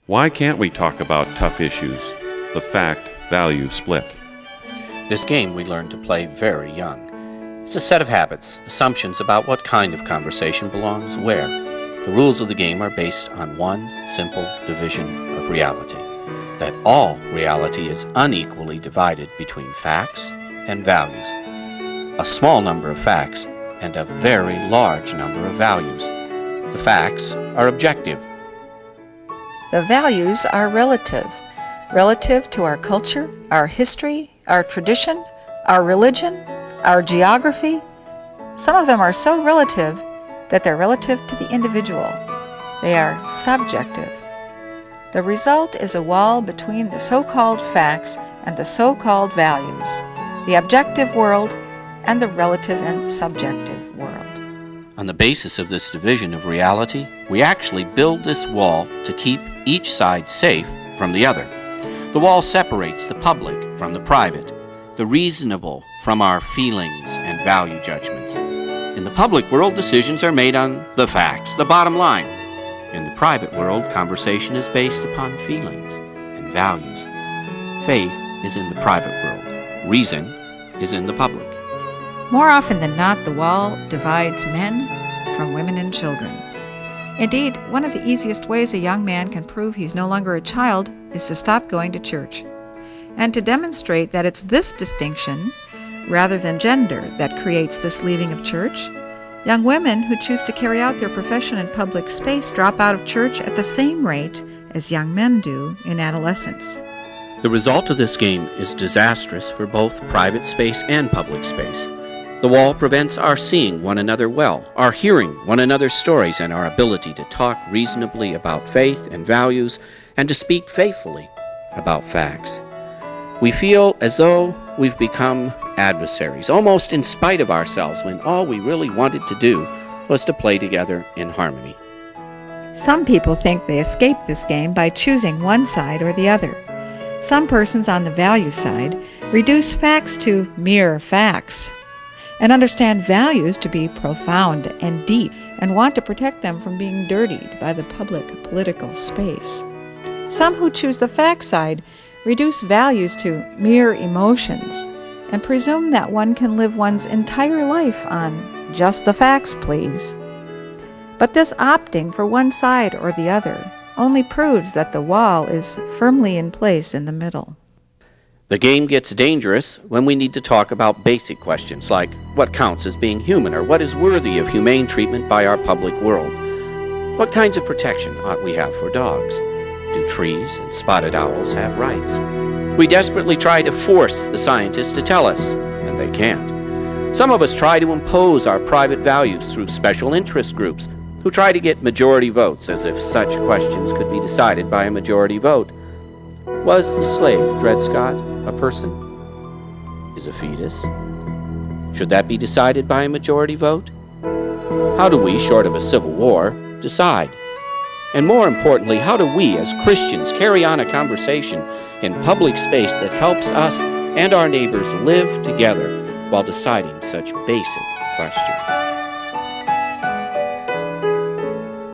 Why can't we talk about tough issues? The fact-value split. This game we learn to play very young. It's a set of habits, assumptions about what kind of conversation belongs where. The rules of the game are based on one simple division of reality, that all reality is unequally divided between facts and values. A small number of facts and a very large number of values. The facts are objective. The values are relative to our culture, our history, our tradition, our religion, our geography. Some of them are so relative that they're relative to the individual. They are subjective. The result is a wall between the so-called facts and the so-called values, the objective world and the relative and subjective world. On the basis of this division of reality, we actually build this wall to keep each side safe from the other. The wall separates the public from the private, the reasonable from our feelings and value judgments. In the public world, decisions are made on the facts, the bottom line. In the private world, conversation is based upon feelings and values. Faith is in the private world. Reason is in the public. More often than not, the wall divides men from women and children. Indeed, one of the easiest ways a young man can prove he's no longer a child is to stop going to church. And to demonstrate that it's this distinction, rather than gender, that creates this leaving of church, young women who choose to carry out their profession in public space drop out of church at the same rate as young men do in adolescence. The result of this game is disastrous for both private space and public space. The wall prevents our seeing one another well, our hearing one another's stories, and our ability to talk reasonably about faith and values and to speak faithfully about facts. We feel as though we've become adversaries, almost in spite of ourselves, when all we really wanted to do was to play together in harmony. Some people think they escape this game by choosing one side or the other. Some persons on the value side reduce facts to mere facts and understand values to be profound and deep and want to protect them from being dirtied by the public political space. Some who choose the fact side reduce values to mere emotions and presume that one can live one's entire life on just the facts, please. But this opting for one side or the other only proves that the wall is firmly in place in the middle. The game gets dangerous when we need to talk about basic questions like what counts as being human or what is worthy of humane treatment by our public world. What kinds of protection ought we have for dogs? Do trees and spotted owls have rights? We desperately try to force the scientists to tell us, and they can't. Some of us try to impose our private values through special interest groups who try to get majority votes as if such questions could be decided by a majority vote. Was the slave, Dred Scott, a person? Is a fetus? Should that be decided by a majority vote? How do we, short of a civil war, decide? And more importantly, how do we as Christians carry on a conversation in public space that helps us and our neighbors live together while deciding such basic questions?